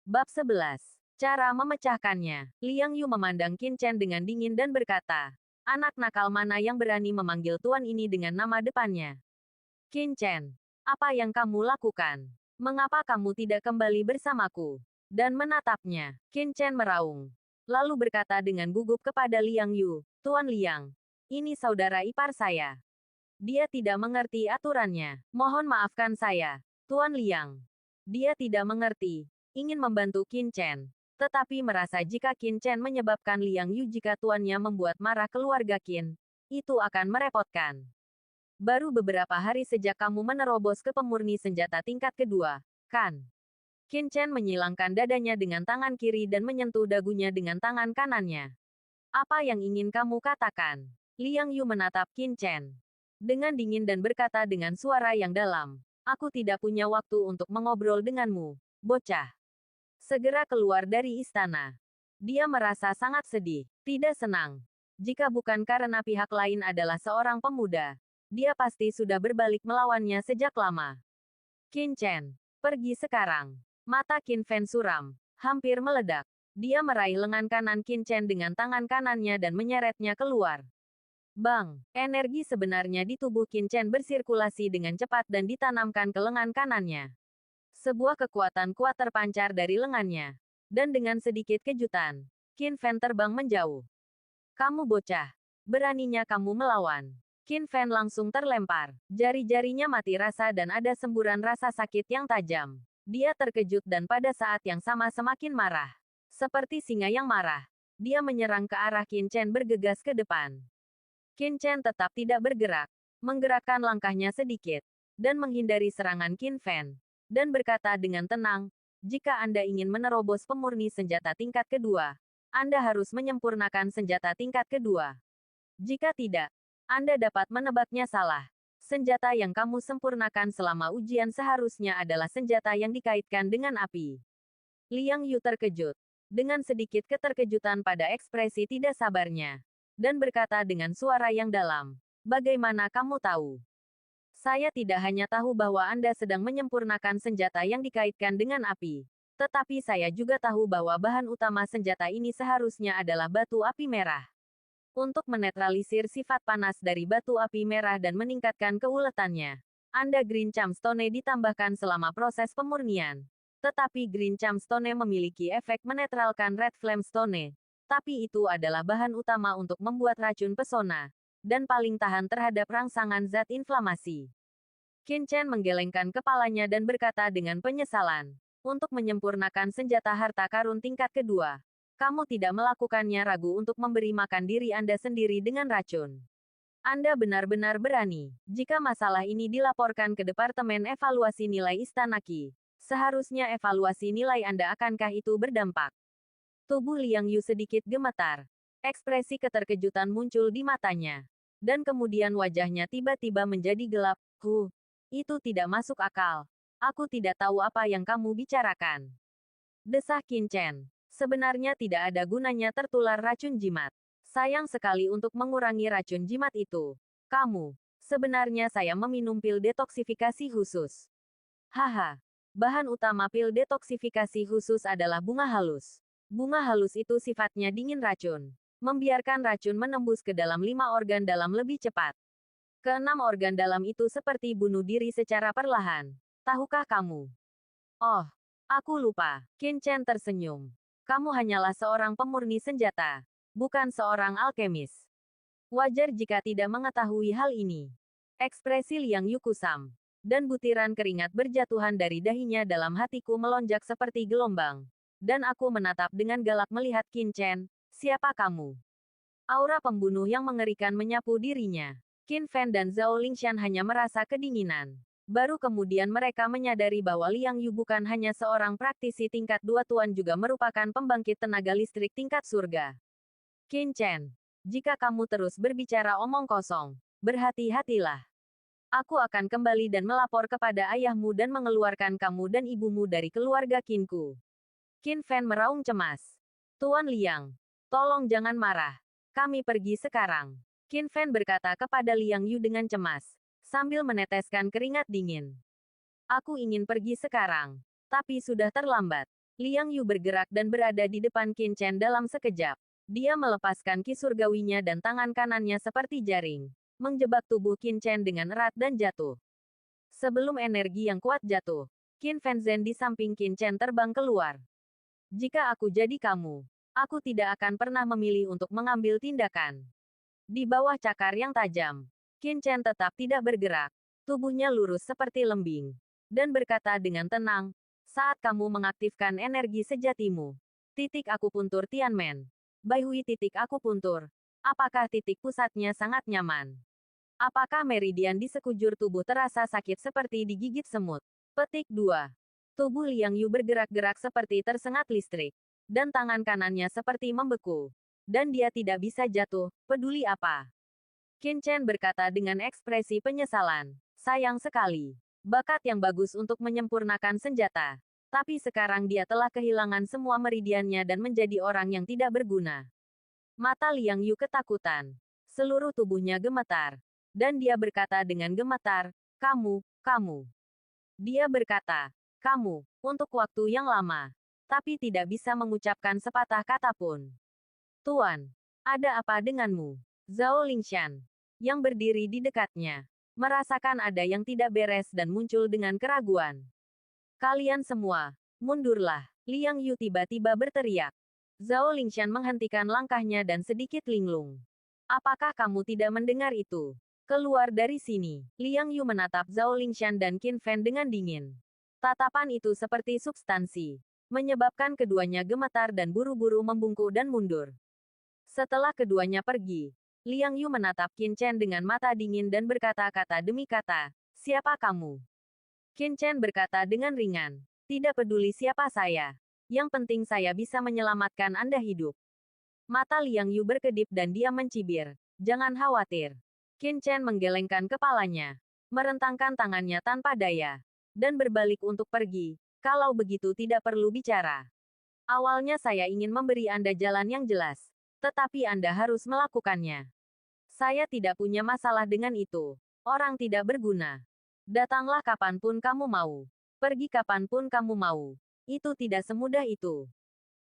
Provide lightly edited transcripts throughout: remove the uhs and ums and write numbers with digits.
Bab 11. Cara memecahkannya. Liang Yu memandang Qin Chen dengan dingin dan berkata, anak nakal mana yang berani memanggil tuan ini dengan nama depannya? Qin Chen, apa yang kamu lakukan? Mengapa kamu tidak kembali bersamaku? Dan menatapnya, Qin Chen meraung. Lalu berkata dengan gugup kepada Liang Yu, Tuan Liang, ini saudara ipar saya. Dia tidak mengerti aturannya. Mohon maafkan saya, Tuan Liang. Dia tidak mengerti. Ingin membantu Qin Chen. Tetapi merasa jika Qin Chen menyebabkan Liang Yu jika tuannya membuat marah keluarga Qin, itu akan merepotkan. Baru beberapa hari sejak kamu menerobos ke pemurni senjata tingkat kedua, kan? Qin Chen menyilangkan dadanya dengan tangan kiri dan menyentuh dagunya dengan tangan kanannya. Apa yang ingin kamu katakan? Liang Yu menatap Qin Chen dengan dingin dan berkata dengan suara yang dalam, aku tidak punya waktu untuk mengobrol denganmu, bocah. Segera keluar dari istana. Dia merasa sangat sedih, tidak senang. Jika bukan karena pihak lain adalah seorang pemuda, dia pasti sudah berbalik melawannya sejak lama. Qin Chen, pergi sekarang. Mata Qin Fen suram, hampir meledak. Dia meraih lengan kanan Qin Chen dengan tangan kanannya dan menyeretnya keluar. Bang, energi sebenarnya di tubuh Qin Chen bersirkulasi dengan cepat dan ditanamkan ke lengan kanannya. Sebuah kekuatan kuat terpancar dari lengannya. Dan dengan sedikit kejutan, Qin Fen terbang menjauh. Kamu bocah. Beraninya kamu melawan. Qin Fen langsung terlempar. Jari-jarinya mati rasa dan ada semburan rasa sakit yang tajam. Dia terkejut dan pada saat yang sama semakin marah. Seperti singa yang marah. Dia menyerang ke arah Qin Chen bergegas ke depan. Qin Chen tetap tidak bergerak, menggerakkan langkahnya sedikit, dan menghindari serangan Qin Fen, dan berkata dengan tenang, jika Anda ingin menerobos pemurni senjata tingkat kedua, Anda harus menyempurnakan senjata tingkat kedua. Jika tidak, Anda dapat menebaknya salah. Senjata yang kamu sempurnakan selama ujian seharusnya adalah senjata yang dikaitkan dengan api. Liang Yu terkejut, dengan sedikit keterkejutan pada ekspresi tidak sabarnya. Dan berkata dengan suara yang dalam, bagaimana kamu tahu? Saya tidak hanya tahu bahwa Anda sedang menyempurnakan senjata yang dikaitkan dengan api, tetapi saya juga tahu bahwa bahan utama senjata ini seharusnya adalah batu api merah. Untuk menetralisir sifat panas dari batu api merah dan meningkatkan keuletannya, Anda Green Chamstone ditambahkan selama proses pemurnian. Tetapi Green Chamstone memiliki efek menetralkan Red Flame Stone. Tapi itu adalah bahan utama untuk membuat racun pesona, dan paling tahan terhadap rangsangan zat inflamasi. Qin Chen menggelengkan kepalanya dan berkata dengan penyesalan, untuk menyempurnakan senjata harta karun tingkat kedua, kamu tidak melakukannya ragu untuk memberi makan diri Anda sendiri dengan racun. Anda benar-benar berani. Jika masalah ini dilaporkan ke Departemen Evaluasi Nilai Istana Qi, seharusnya evaluasi nilai Anda akankah itu berdampak? Tubuh Liang Yu sedikit gemetar. Ekspresi keterkejutan muncul di matanya. Dan kemudian wajahnya tiba-tiba menjadi gelap. Itu tidak masuk akal. Aku tidak tahu apa yang kamu bicarakan. Desah Qin Chen. Sebenarnya tidak ada gunanya tertular racun jimat. Sayang sekali untuk mengurangi racun jimat itu. Kamu. Sebenarnya saya meminum pil detoksifikasi khusus. Haha. Bahan utama pil detoksifikasi khusus adalah bunga halus. Bunga halus itu sifatnya dingin racun. Membiarkan racun menembus ke dalam 5 organ dalam lebih cepat. Ke-6 organ dalam itu seperti bunuh diri secara perlahan. Tahukah kamu? Oh, aku lupa. Qin Chen tersenyum. Kamu hanyalah seorang pemurni senjata, bukan seorang alkemis. Wajar jika tidak mengetahui hal ini. Ekspresi Liang Yu kusam. Dan butiran keringat berjatuhan dari dahinya dalam hatiku melonjak seperti gelombang. Dan aku menatap dengan galak melihat Qin Chen, siapa kamu? Aura pembunuh yang mengerikan menyapu dirinya. Qin Fen dan Zhao Lingshan hanya merasa kedinginan. Baru kemudian mereka menyadari bahwa Liang Yu bukan hanya seorang praktisi tingkat 2 tuan juga merupakan pembangkit tenaga listrik tingkat surga. Qin Chen, jika kamu terus berbicara omong kosong, berhati-hatilah. Aku akan kembali dan melapor kepada ayahmu dan mengeluarkan kamu dan ibumu dari keluarga Qinku. Qin Fen meraung cemas. Tuan Liang, tolong jangan marah. Kami pergi sekarang. Qin Fen berkata kepada Liang Yu dengan cemas, sambil meneteskan keringat dingin. Aku ingin pergi sekarang. Tapi sudah terlambat. Liang Yu bergerak dan berada di depan Qin Chen dalam sekejap. Dia melepaskan ki surgawinya dan tangan kanannya seperti jaring, menjebak tubuh Qin Chen dengan erat dan jatuh. Sebelum energi yang kuat jatuh, Qin Fenzhen di samping Qin Chen terbang keluar. Jika aku jadi kamu, aku tidak akan pernah memilih untuk mengambil tindakan. Di bawah cakar yang tajam, Qin Chen tetap tidak bergerak. Tubuhnya lurus seperti lembing. Dan berkata dengan tenang, saat kamu mengaktifkan energi sejatimu. Titik akupuntur Tianmen. Baihui titik akupuntur. Apakah titik pusatnya sangat nyaman? Apakah meridian di sekujur tubuh terasa sakit seperti digigit semut? Petik 2. Tubuh Liang Yu bergerak-gerak seperti tersengat listrik. Dan tangan kanannya seperti membeku. Dan dia tidak bisa jatuh, peduli apa. Qin Chen berkata dengan ekspresi penyesalan. Sayang sekali. Bakat yang bagus untuk menyempurnakan senjata. Tapi sekarang dia telah kehilangan semua meridiannya dan menjadi orang yang tidak berguna. Mata Liang Yu ketakutan. Seluruh tubuhnya gemetar. Dan dia berkata dengan gemetar, kamu. Dia berkata, kamu, untuk waktu yang lama. Tapi tidak bisa mengucapkan sepatah kata pun. Tuan, ada apa denganmu? Zhao Lingshan, yang berdiri di dekatnya, merasakan ada yang tidak beres dan muncul dengan keraguan. Kalian semua, mundurlah. Liang Yu tiba-tiba berteriak. Zhao Lingshan menghentikan langkahnya dan sedikit linglung. Apakah kamu tidak mendengar itu? Keluar dari sini. Liang Yu menatap Zhao Lingshan dan Qin Fen dengan dingin. Tatapan itu seperti substansi, menyebabkan keduanya gemetar dan buru-buru membungkuk dan mundur. Setelah keduanya pergi, Liang Yu menatap Qin Chen dengan mata dingin dan berkata-kata demi kata, siapa kamu? Qin Chen berkata dengan ringan, tidak peduli siapa saya. Yang penting saya bisa menyelamatkan Anda hidup. Mata Liang Yu berkedip dan dia mencibir. Jangan khawatir. Qin Chen menggelengkan kepalanya, merentangkan tangannya tanpa daya, dan berbalik untuk pergi. Kalau begitu tidak perlu bicara. Awalnya saya ingin memberi Anda jalan yang jelas. Tetapi Anda harus melakukannya. Saya tidak punya masalah dengan itu. Orang tidak berguna. Datanglah kapanpun kamu mau. Pergi kapanpun kamu mau. Itu tidak semudah itu.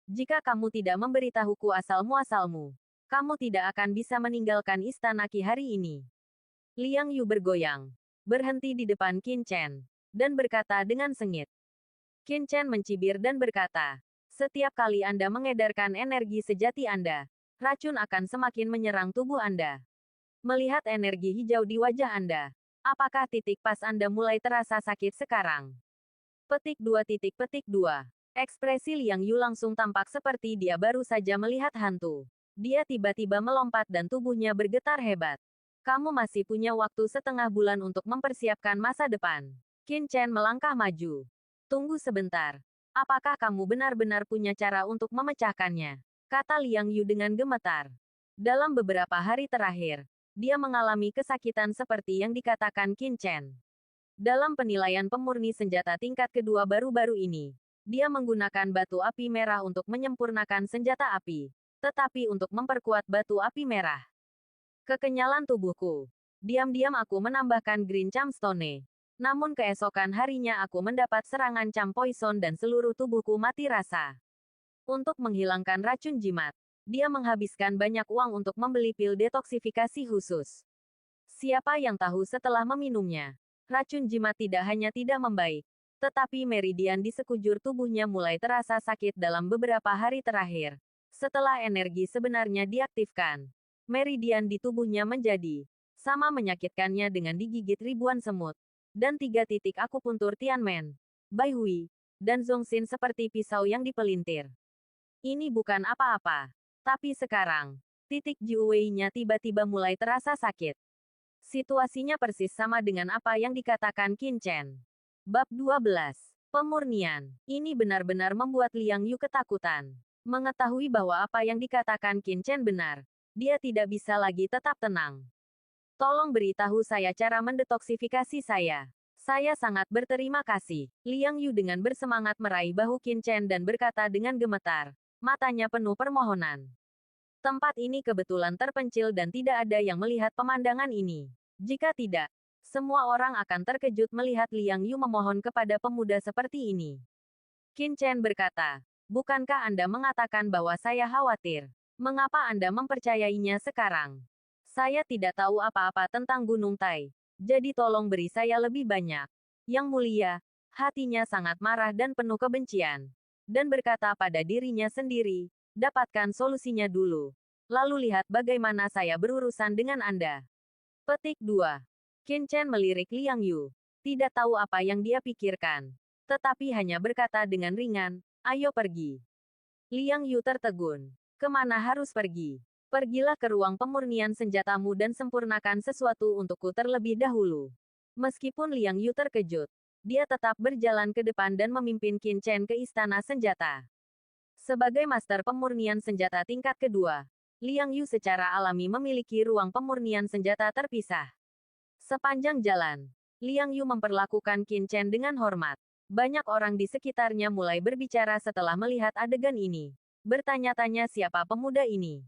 Jika kamu tidak memberitahuku asal-muasalmu, kamu tidak akan bisa meninggalkan istana Qi hari ini. Liang Yu bergoyang, berhenti di depan Qin Chen, dan berkata dengan sengit. Qin Chen mencibir dan berkata, setiap kali Anda mengedarkan energi sejati Anda, racun akan semakin menyerang tubuh Anda. Melihat energi hijau di wajah Anda, apakah titik pas Anda mulai terasa sakit sekarang? Petik 2. Ekspresi Liang Yu langsung tampak seperti dia baru saja melihat hantu. Dia tiba-tiba melompat dan tubuhnya bergetar hebat. Kamu masih punya waktu setengah bulan untuk mempersiapkan masa depan. Qin Chen melangkah maju. Tunggu sebentar. Apakah kamu benar-benar punya cara untuk memecahkannya? Kata Liang Yu dengan gemetar. Dalam beberapa hari terakhir, dia mengalami kesakitan seperti yang dikatakan Qin Chen. Dalam penilaian pemurni senjata tingkat kedua baru-baru ini, dia menggunakan batu api merah untuk menyempurnakan senjata api, tetapi untuk memperkuat batu api merah. Kekenyalan tubuhku. Diam-diam aku menambahkan Green Cham Stone. Namun keesokan harinya aku mendapat serangan Cham Poison dan seluruh tubuhku mati rasa. Untuk menghilangkan racun jimat, dia menghabiskan banyak uang untuk membeli pil detoksifikasi khusus. Siapa yang tahu setelah meminumnya, racun jimat tidak hanya tidak membaik, tetapi meridian di sekujur tubuhnya mulai terasa sakit dalam beberapa hari terakhir. Setelah energi sebenarnya diaktifkan, meridian di tubuhnya menjadi sama menyakitkannya dengan digigit ribuan semut. Dan 3 titik akupuntur Tianmen, Baihui, dan Zongxin seperti pisau yang dipelintir. Ini bukan apa-apa. Tapi sekarang, titik Jiuwei-nya tiba-tiba mulai terasa sakit. Situasinya persis sama dengan apa yang dikatakan Qin Chen. Bab 12. Pemurnian. Ini benar-benar membuat Liang Yu ketakutan. Mengetahui bahwa apa yang dikatakan Qin Chen benar, dia tidak bisa lagi tetap tenang. Tolong beritahu saya cara mendetoksifikasi saya. Saya sangat berterima kasih. Liang Yu dengan bersemangat meraih bahu Qin Chen dan berkata dengan gemetar. Matanya penuh permohonan. Tempat ini kebetulan terpencil dan tidak ada yang melihat pemandangan ini. Jika tidak, semua orang akan terkejut melihat Liang Yu memohon kepada pemuda seperti ini. Qin Chen berkata, Bukankah Anda mengatakan bahwa saya khawatir? Mengapa Anda mempercayainya sekarang? Saya tidak tahu apa-apa tentang Gunung Tai. Jadi tolong beri saya lebih banyak. Yang mulia, hatinya sangat marah dan penuh kebencian. Dan berkata pada dirinya sendiri, dapatkan solusinya dulu. Lalu lihat bagaimana saya berurusan dengan Anda. Petik 2. Qin Chen melirik Liang Yu. Tidak tahu apa yang dia pikirkan. Tetapi hanya berkata dengan ringan, ayo pergi. Liang Yu tertegun. Kemana harus pergi? Pergilah ke ruang pemurnian senjatamu dan sempurnakan sesuatu untukku terlebih dahulu. Meskipun Liang Yu terkejut, dia tetap berjalan ke depan dan memimpin Qin Chen ke istana senjata. Sebagai master pemurnian senjata tingkat kedua, Liang Yu secara alami memiliki ruang pemurnian senjata terpisah. Sepanjang jalan, Liang Yu memperlakukan Qin Chen dengan hormat. Banyak orang di sekitarnya mulai berbicara setelah melihat adegan ini. Bertanya-tanya siapa pemuda ini.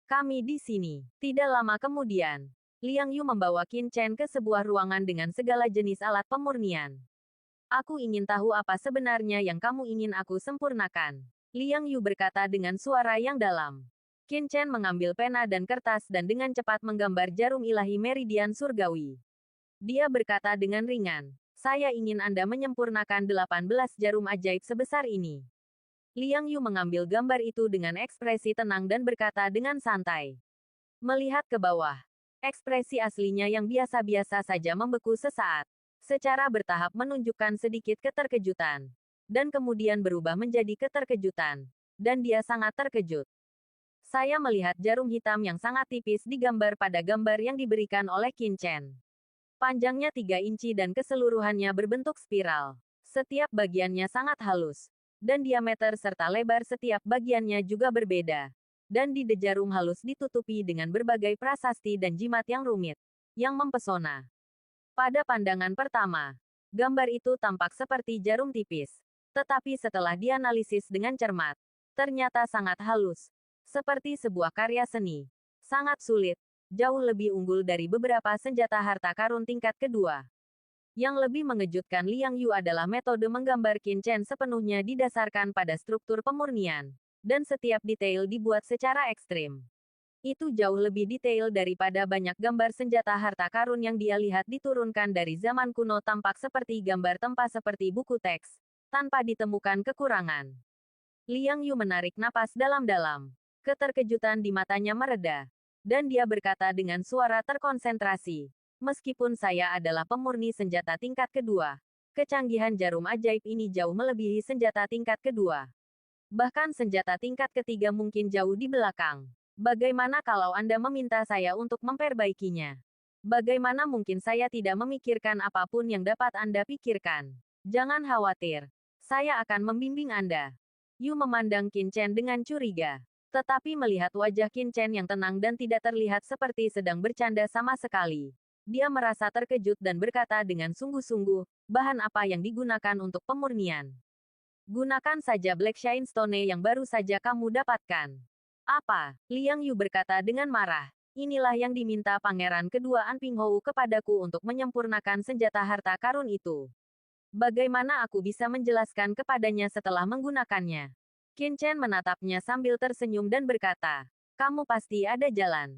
Kami di sini. Tidak lama kemudian, Liang Yu membawa Qin Chen ke sebuah ruangan dengan segala jenis alat pemurnian. Aku ingin tahu apa sebenarnya yang kamu ingin aku sempurnakan. Liang Yu berkata dengan suara yang dalam. Qin Chen mengambil pena dan kertas dan dengan cepat menggambar jarum ilahi meridian surgawi. Dia berkata dengan ringan, saya ingin Anda menyempurnakan 18 jarum ajaib sebesar ini. Liang Yu mengambil gambar itu dengan ekspresi tenang dan berkata dengan santai. Melihat ke bawah, ekspresi aslinya yang biasa-biasa saja membeku sesaat. Secara bertahap menunjukkan sedikit keterkejutan. Dan kemudian berubah menjadi keterkejutan. Dan dia sangat terkejut. Saya melihat jarum hitam yang sangat tipis digambar pada gambar yang diberikan oleh Qin Chen. Panjangnya 3 inci dan keseluruhannya berbentuk spiral. Setiap bagiannya sangat halus. Dan diameter serta lebar setiap bagiannya juga berbeda. Dan di jarum halus ditutupi dengan berbagai prasasti dan jimat yang rumit. Yang mempesona. Pada pandangan pertama, gambar itu tampak seperti jarum tipis. Tetapi setelah dianalisis dengan cermat, ternyata sangat halus. Seperti sebuah karya seni. Sangat sulit. Jauh lebih unggul dari beberapa senjata harta karun tingkat kedua. Yang lebih mengejutkan Liang Yu adalah metode menggambar Qin Chen sepenuhnya didasarkan pada struktur pemurnian. Dan setiap detail dibuat secara ekstrim. Itu jauh lebih detail daripada banyak gambar senjata harta karun yang dia lihat diturunkan dari zaman kuno tampak seperti gambar tempa seperti buku teks. Tanpa ditemukan kekurangan. Liang Yu menarik napas dalam-dalam. Keterkejutan di matanya mereda. Dan dia berkata dengan suara terkonsentrasi. Meskipun saya adalah pemurni senjata tingkat kedua, kecanggihan jarum ajaib ini jauh melebihi senjata tingkat kedua. Bahkan senjata tingkat ketiga mungkin jauh di belakang. Bagaimana kalau Anda meminta saya untuk memperbaikinya? Bagaimana mungkin saya tidak memikirkan apapun yang dapat Anda pikirkan? Jangan khawatir. Saya akan membimbing Anda. Yu memandang Qin Chen dengan curiga. Tetapi melihat wajah Qin Chen yang tenang dan tidak terlihat seperti sedang bercanda sama sekali. Dia merasa terkejut dan berkata dengan sungguh-sungguh, bahan apa yang digunakan untuk pemurnian? Gunakan saja Black Shine Stone yang baru saja kamu dapatkan. Apa? Liang Yu berkata dengan marah. Inilah yang diminta Pangeran Kedua An Pinghou kepadaku untuk menyempurnakan senjata harta karun itu. Bagaimana aku bisa menjelaskan kepadanya setelah menggunakannya? Qin Chen menatapnya sambil tersenyum dan berkata, kamu pasti ada jalan.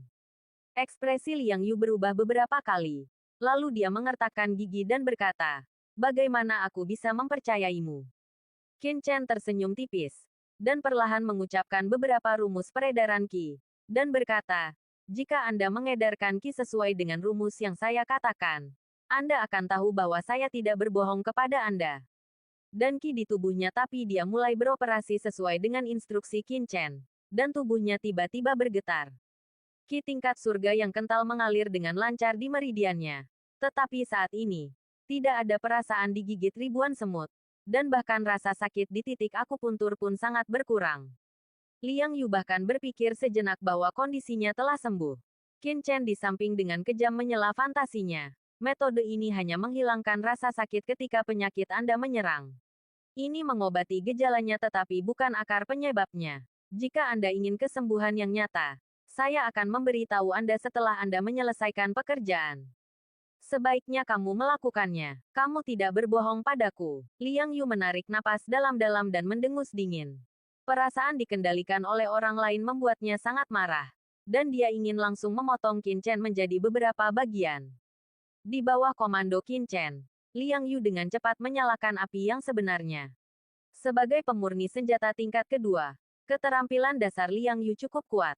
Ekspresi Liang Yu berubah beberapa kali. Lalu dia mengertakkan gigi dan berkata, bagaimana aku bisa mempercayaimu? Qin Chen tersenyum tipis. Dan perlahan mengucapkan beberapa rumus peredaran Qi. Dan berkata, jika Anda mengedarkan Qi sesuai dengan rumus yang saya katakan, Anda akan tahu bahwa saya tidak berbohong kepada Anda. Dan Qi di tubuhnya tapi dia mulai beroperasi sesuai dengan instruksi Qin Chen. Dan tubuhnya tiba-tiba bergetar. Qi tingkat surga yang kental mengalir dengan lancar di meridiannya. Tetapi saat ini, tidak ada perasaan digigit ribuan semut. Dan bahkan rasa sakit di titik akupuntur pun sangat berkurang. Liang Yu bahkan berpikir sejenak bahwa kondisinya telah sembuh. Qin Chen di samping dengan kejam menyela fantasinya. Metode ini hanya menghilangkan rasa sakit ketika penyakit Anda menyerang. Ini mengobati gejalanya tetapi bukan akar penyebabnya. Jika Anda ingin kesembuhan yang nyata, saya akan memberitahu Anda setelah Anda menyelesaikan pekerjaan. Sebaiknya kamu melakukannya. Kamu tidak berbohong padaku. Liang Yu menarik napas dalam-dalam dan mendengus dingin. Perasaan dikendalikan oleh orang lain membuatnya sangat marah. Dan dia ingin langsung memotong Qin Chen menjadi beberapa bagian. Di bawah komando Qin Chen, Liang Yu dengan cepat menyalakan api yang sebenarnya. Sebagai pemurni senjata tingkat kedua, keterampilan dasar Liang Yu cukup kuat.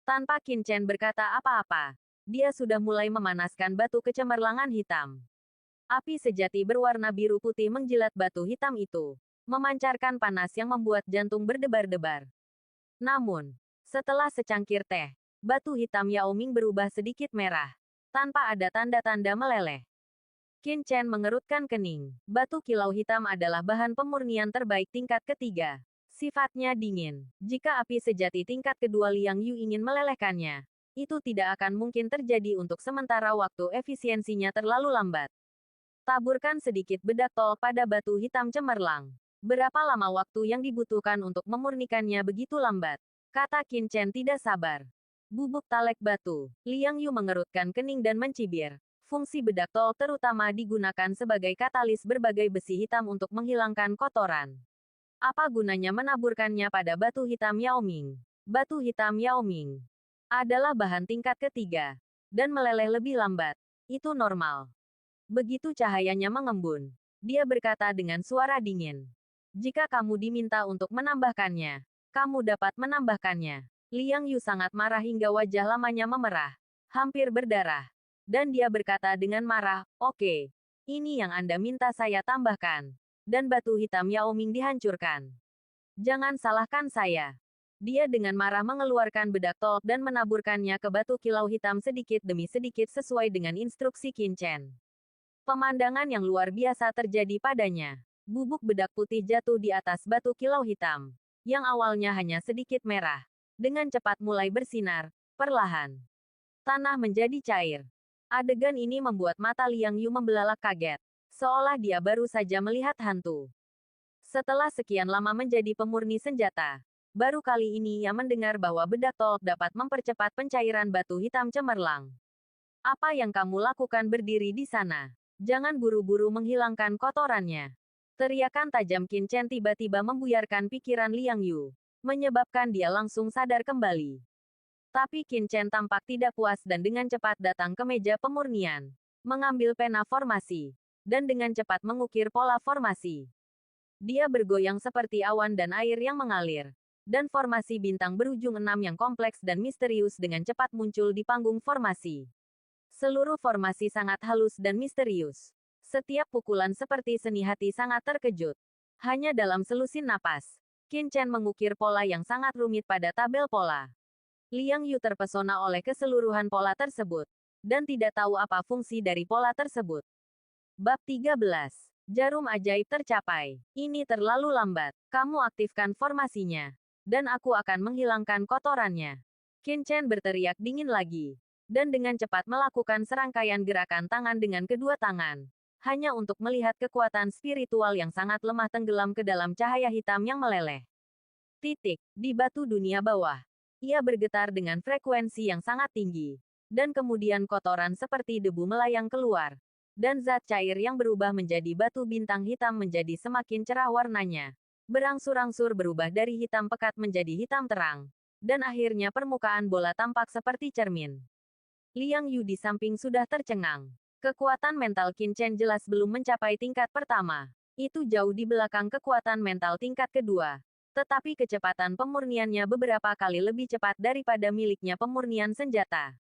Tanpa Qin Chen berkata apa-apa, dia sudah mulai memanaskan batu kecemerlangan hitam. Api sejati berwarna biru putih menjilat batu hitam itu, memancarkan panas yang membuat jantung berdebar-debar. Namun, setelah secangkir teh, batu hitam Yao Ming berubah sedikit merah, tanpa ada tanda-tanda meleleh. Qin Chen mengerutkan kening. Batu kilau hitam adalah bahan pemurnian terbaik tingkat ketiga. Sifatnya dingin. Jika api sejati tingkat kedua Liang Yu ingin melelehkannya, itu tidak akan mungkin terjadi untuk sementara waktu, efisiensinya terlalu lambat. Taburkan sedikit bedak tol pada batu hitam cemerlang. Berapa lama waktu yang dibutuhkan untuk memurnikannya begitu lambat? Kata Qin Chen tidak sabar. Bubuk talek batu. Liang Yu mengerutkan kening dan mencibir. Fungsi bedak tol terutama digunakan sebagai katalis berbagai besi hitam untuk menghilangkan kotoran. Apa gunanya menaburkannya pada batu hitam Yao Ming? Batu hitam Yao Ming adalah bahan tingkat ketiga, dan meleleh lebih lambat. Itu normal. Begitu cahayanya mengembun, dia berkata dengan suara dingin. Jika kamu diminta untuk menambahkannya, kamu dapat menambahkannya. Liang Yu sangat marah hingga wajah lamanya memerah, hampir berdarah. Dan dia berkata dengan marah, oke, ini yang Anda minta saya tambahkan. Dan batu hitam Yao Ming dihancurkan. Jangan salahkan saya. Dia dengan marah mengeluarkan bedak tol dan menaburkannya ke batu kilau hitam sedikit demi sedikit sesuai dengan instruksi Qin Chen. Pemandangan yang luar biasa terjadi padanya. Bubuk bedak putih jatuh di atas batu kilau hitam, yang awalnya hanya sedikit merah. Dengan cepat mulai bersinar, perlahan. Tanah menjadi cair. Adegan ini membuat mata Liang Yu membelalak kaget, seolah dia baru saja melihat hantu. Setelah sekian lama menjadi pemurni senjata, baru kali ini ia mendengar bahwa bedak tol dapat mempercepat pencairan batu hitam cemerlang. Apa yang kamu lakukan berdiri di sana? Jangan buru-buru menghilangkan kotorannya. Teriakan tajam Qin Chen tiba-tiba membuyarkan pikiran Liang Yu, menyebabkan dia langsung sadar kembali. Tapi Qin Chen tampak tidak puas dan dengan cepat datang ke meja pemurnian, mengambil pena formasi, dan dengan cepat mengukir pola formasi. Dia bergoyang seperti awan dan air yang mengalir. Dan formasi bintang berujung 6 yang kompleks dan misterius dengan cepat muncul di panggung formasi. Seluruh formasi sangat halus dan misterius. Setiap pukulan seperti seni hati sangat terkejut. Hanya dalam selusin napas, Qin Chen mengukir pola yang sangat rumit pada tabel pola. Liang Yu terpesona oleh keseluruhan pola tersebut, dan tidak tahu apa fungsi dari pola tersebut. Bab 13. Jarum ajaib tercapai. Ini terlalu lambat. Kamu aktifkan formasinya. Dan aku akan menghilangkan kotorannya. Qin Chen berteriak dingin lagi. Dan dengan cepat melakukan serangkaian gerakan tangan dengan kedua tangan. Hanya untuk melihat kekuatan spiritual yang sangat lemah tenggelam ke dalam cahaya hitam yang meleleh. Titik. Di batu dunia bawah. Ia bergetar dengan frekuensi yang sangat tinggi. Dan kemudian kotoran seperti debu melayang keluar. Dan zat cair yang berubah menjadi batu bintang hitam menjadi semakin cerah warnanya. Berangsur-angsur berubah dari hitam pekat menjadi hitam terang. Dan akhirnya permukaan bola tampak seperti cermin. Liang Yu di samping sudah tercengang. Kekuatan mental Qin Chen jelas belum mencapai tingkat pertama. Itu jauh di belakang kekuatan mental tingkat kedua. Tetapi kecepatan pemurniannya beberapa kali lebih cepat daripada miliknya pemurnian senjata.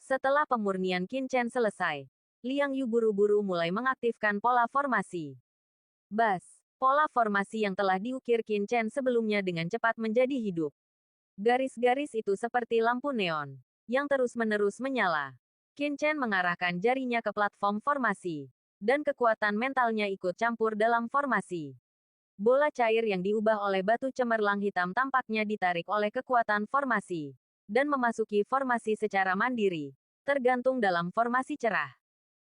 Setelah pemurnian Qin Chen selesai, Liang Yu buru-buru mulai mengaktifkan pola formasi. Bas. Pola formasi yang telah diukir Qin Chen sebelumnya dengan cepat menjadi hidup. Garis-garis itu seperti lampu neon, yang terus-menerus menyala. Qin Chen mengarahkan jarinya ke platform formasi, dan kekuatan mentalnya ikut campur dalam formasi. Bola cair yang diubah oleh batu cemerlang hitam tampaknya ditarik oleh kekuatan formasi, dan memasuki formasi secara mandiri, tergantung dalam formasi cerah.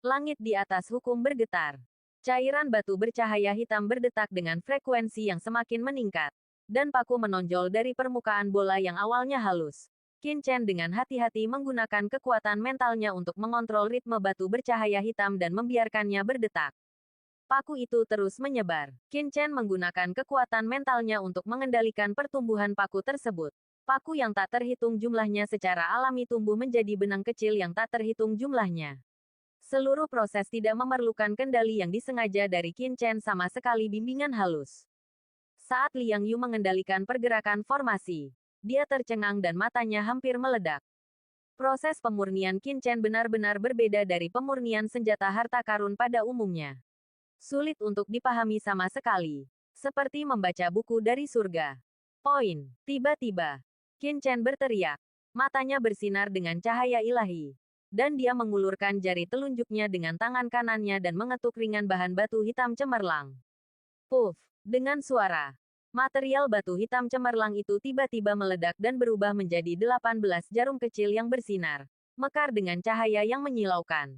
Langit di atas hukum bergetar. Cairan batu bercahaya hitam berdetak dengan frekuensi yang semakin meningkat, dan paku menonjol dari permukaan bola yang awalnya halus. Qin Chen dengan hati-hati menggunakan kekuatan mentalnya untuk mengontrol ritme batu bercahaya hitam dan membiarkannya berdetak. Paku itu terus menyebar. Qin Chen menggunakan kekuatan mentalnya untuk mengendalikan pertumbuhan paku tersebut. Paku yang tak terhitung jumlahnya secara alami tumbuh menjadi benang kecil yang tak terhitung jumlahnya. Seluruh proses tidak memerlukan kendali yang disengaja dari Qin Chen sama sekali bimbingan halus. Saat Liang Yu mengendalikan pergerakan formasi, dia tercengang dan matanya hampir meledak. Proses pemurnian Qin Chen benar-benar berbeda dari pemurnian senjata harta karun pada umumnya. Sulit untuk dipahami sama sekali. Seperti membaca buku dari surga. Poin. Tiba-tiba, Qin Chen berteriak. Matanya bersinar dengan cahaya ilahi. Dan dia mengulurkan jari telunjuknya dengan tangan kanannya dan mengetuk ringan bahan batu hitam cemerlang. Puff. Dengan suara, material batu hitam cemerlang itu tiba-tiba meledak dan berubah menjadi 18 jarum kecil yang bersinar, mekar dengan cahaya yang menyilaukan.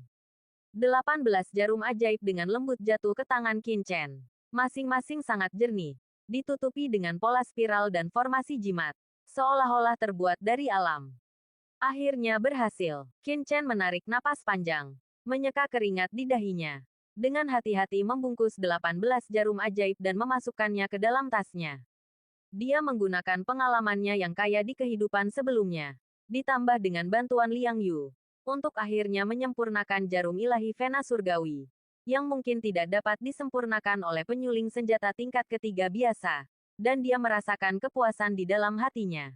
18 jarum ajaib dengan lembut jatuh ke tangan Qin Chen. Masing-masing sangat jernih, ditutupi dengan pola spiral dan formasi jimat, seolah-olah terbuat dari alam. Akhirnya berhasil. Qin Chen menarik napas panjang, menyeka keringat di dahinya. Dengan hati-hati membungkus 18 jarum ajaib dan memasukkannya ke dalam tasnya. Dia menggunakan pengalamannya yang kaya di kehidupan sebelumnya, ditambah dengan bantuan Liang Yu, untuk akhirnya menyempurnakan jarum ilahi Vena Surgawi, yang mungkin tidak dapat disempurnakan oleh penyuling senjata tingkat ketiga biasa, dan dia merasakan kepuasan di dalam hatinya.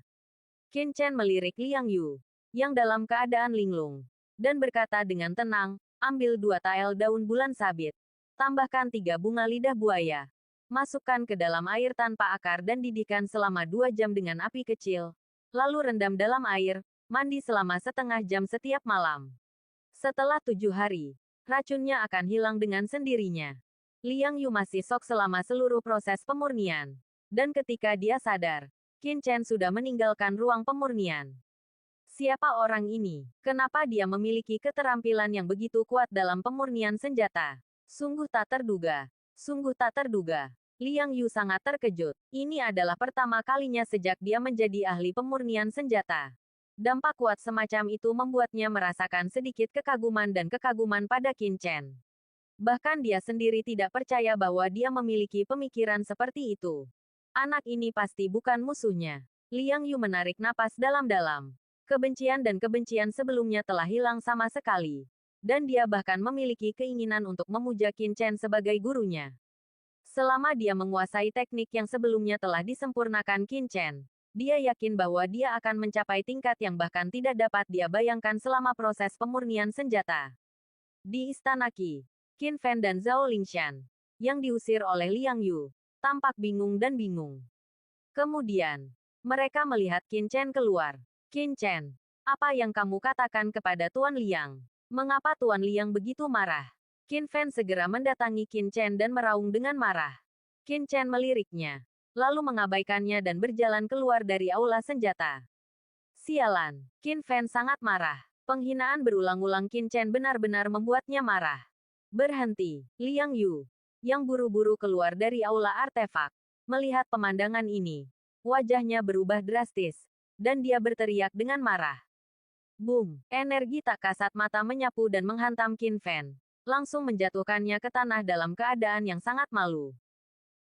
Qin Chen melirik Liang Yu, yang dalam keadaan linglung, dan berkata dengan tenang, ambil 2 tael daun bulan sabit. Tambahkan 3 bunga lidah buaya. Masukkan ke dalam air tanpa akar dan didihkan selama 2 jam dengan api kecil. Lalu rendam dalam air, mandi selama setengah jam setiap malam. Setelah 7 hari, racunnya akan hilang dengan sendirinya. Liang Yu masih shock selama seluruh proses pemurnian. Dan ketika dia sadar, Qin Chen sudah meninggalkan ruang pemurnian. Siapa orang ini? Kenapa dia memiliki keterampilan yang begitu kuat dalam pemurnian senjata? Sungguh tak terduga. Sungguh tak terduga. Liang Yu sangat terkejut. Ini adalah pertama kalinya sejak dia menjadi ahli pemurnian senjata. Dampak kuat semacam itu membuatnya merasakan sedikit kekaguman dan kekaguman pada Qin Chen. Bahkan dia sendiri tidak percaya bahwa dia memiliki pemikiran seperti itu. Anak ini pasti bukan musuhnya. Liang Yu menarik napas dalam-dalam. Kebencian dan kebencian sebelumnya telah hilang sama sekali. Dan dia bahkan memiliki keinginan untuk memuja Qin Chen sebagai gurunya. Selama dia menguasai teknik yang sebelumnya telah disempurnakan Qin Chen, dia yakin bahwa dia akan mencapai tingkat yang bahkan tidak dapat dia bayangkan selama proses pemurnian senjata. Di Istana Qi, Qin Fen dan Zhao Lingshan, yang diusir oleh Liang Yu, tampak bingung dan bingung. Kemudian, mereka melihat Qin Chen keluar. Qin Chen, apa yang kamu katakan kepada Tuan Liang? Mengapa Tuan Liang begitu marah? Qin Fen segera mendatangi Qin Chen dan meraung dengan marah. Qin Chen meliriknya, lalu mengabaikannya dan berjalan keluar dari aula senjata. Sialan, Qin Fen sangat marah. Penghinaan berulang-ulang Qin Chen benar-benar membuatnya marah. Berhenti, Liang Yu, yang buru-buru keluar dari aula artefak. Melihat pemandangan ini, wajahnya berubah drastis. Dan dia berteriak dengan marah. Boom! Energi tak kasat mata menyapu dan menghantam Qin Fen, langsung menjatuhkannya ke tanah dalam keadaan yang sangat malu.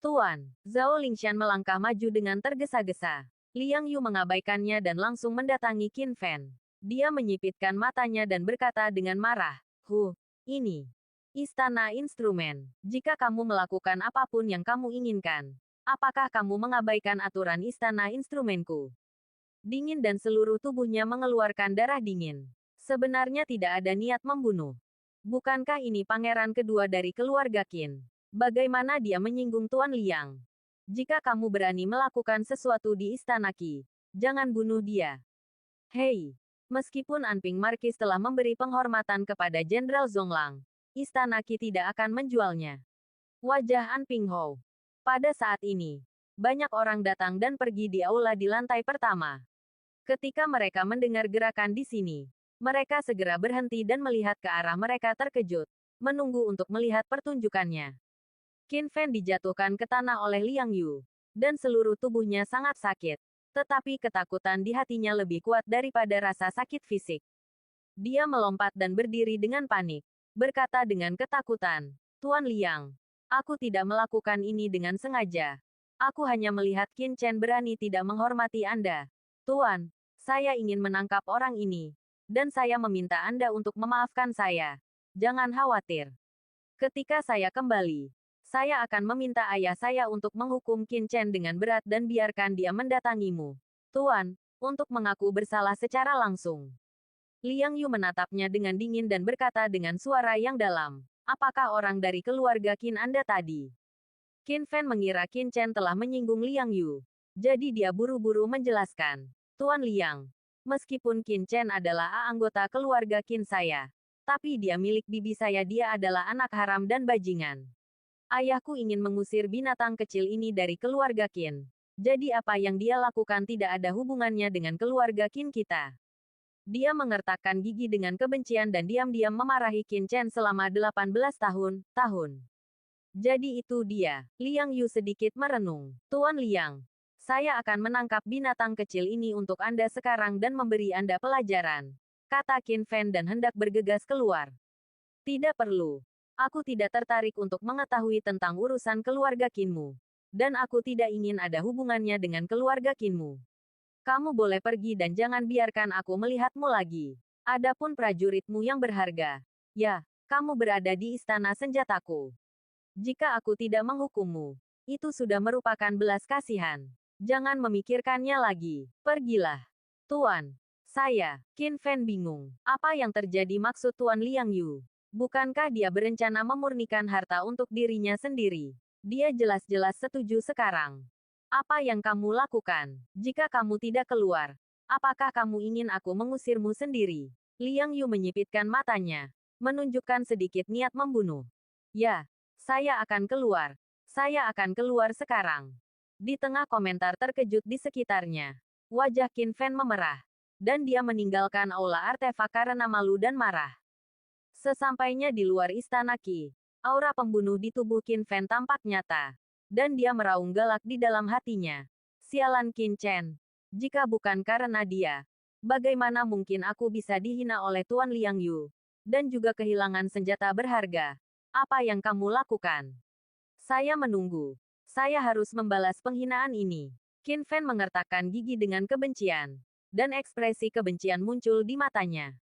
Tuan, Zhao Lingshan melangkah maju dengan tergesa-gesa. Liang Yu mengabaikannya dan langsung mendatangi Qin Fen. Dia menyipitkan matanya dan berkata dengan marah, ini Istana Instrumen. Jika kamu melakukan apapun yang kamu inginkan, apakah kamu mengabaikan aturan Istana Instrumenku? Dingin dan seluruh tubuhnya mengeluarkan darah dingin. Sebenarnya tidak ada niat membunuh. Bukankah ini pangeran kedua dari keluarga Qin? Bagaimana dia menyinggung Tuan Liang? Jika kamu berani melakukan sesuatu di Istana Qi, jangan bunuh dia. Hei, meskipun Anping Markis telah memberi penghormatan kepada Jenderal Zhonglang, Istana Qi tidak akan menjualnya. Wajah Anping Hou. Pada saat ini, banyak orang datang dan pergi di aula di lantai pertama. Ketika mereka mendengar gerakan di sini, mereka segera berhenti dan melihat ke arah mereka terkejut, menunggu untuk melihat pertunjukannya. Qin Fen dijatuhkan ke tanah oleh Liang Yu, dan seluruh tubuhnya sangat sakit. Tetapi ketakutan di hatinya lebih kuat daripada rasa sakit fisik. Dia melompat dan berdiri dengan panik. Berkata dengan ketakutan, Tuan Liang, aku tidak melakukan ini dengan sengaja. Aku hanya melihat Qin Chen berani tidak menghormati Anda. Tuan, saya ingin menangkap orang ini. Dan saya meminta Anda untuk memaafkan saya. Jangan khawatir. Ketika saya kembali, saya akan meminta ayah saya untuk menghukum Qin Chen dengan berat dan biarkan dia mendatangimu. Tuan, untuk mengaku bersalah secara langsung. Liang Yu menatapnya dengan dingin dan berkata dengan suara yang dalam, apakah orang dari keluarga Qin Anda tadi? Qin Fan mengira Qin Chen telah menyinggung Liang Yu. Jadi dia buru-buru menjelaskan. Tuan Liang, meskipun Qin Chen adalah anggota keluarga Qin saya, tapi dia milik bibi saya, dia adalah anak haram dan bajingan. Ayahku ingin mengusir binatang kecil ini dari keluarga Qin. Jadi apa yang dia lakukan tidak ada hubungannya dengan keluarga Qin kita. Dia mengertakkan gigi dengan kebencian dan diam-diam memarahi Qin Chen selama 18 tahun. Jadi itu dia. Liang Yu sedikit merenung. Tuan Liang, saya akan menangkap binatang kecil ini untuk Anda sekarang dan memberi Anda pelajaran. Kata Qin Fan dan hendak bergegas keluar. Tidak perlu. Aku tidak tertarik untuk mengetahui tentang urusan keluarga Qinmu. Dan aku tidak ingin ada hubungannya dengan keluarga Qinmu. Kamu boleh pergi dan jangan biarkan aku melihatmu lagi. Adapun prajuritmu yang berharga. Ya, kamu berada di istana senjataku. Jika aku tidak menghukummu, itu sudah merupakan belas kasihan. Jangan memikirkannya lagi. Pergilah. Tuan, saya, Qin Fan bingung. Apa yang terjadi maksud Tuan Liang Yu? Bukankah dia berencana memurnikan harta untuk dirinya sendiri? Dia jelas-jelas setuju sekarang. Apa yang kamu lakukan? Jika kamu tidak keluar, apakah kamu ingin aku mengusirmu sendiri? Liang Yu menyipitkan matanya, menunjukkan sedikit niat membunuh. Ya, saya akan keluar. Saya akan keluar sekarang. Di tengah komentar terkejut di sekitarnya, wajah Qin Fan memerah, dan dia meninggalkan aula artefak karena malu dan marah. Sesampainya di luar istana Qi, aura pembunuh di tubuh Qin Fan tampak nyata. Dan dia meraung galak di dalam hatinya. Sialan Qin Chen. Jika bukan karena dia, bagaimana mungkin aku bisa dihina oleh Tuan Liang Yu? Dan juga kehilangan senjata berharga. Apa yang kamu lakukan? Saya menunggu. Saya harus membalas penghinaan ini. Qin Fan mengertakkan gigi dengan kebencian. Dan ekspresi kebencian muncul di matanya.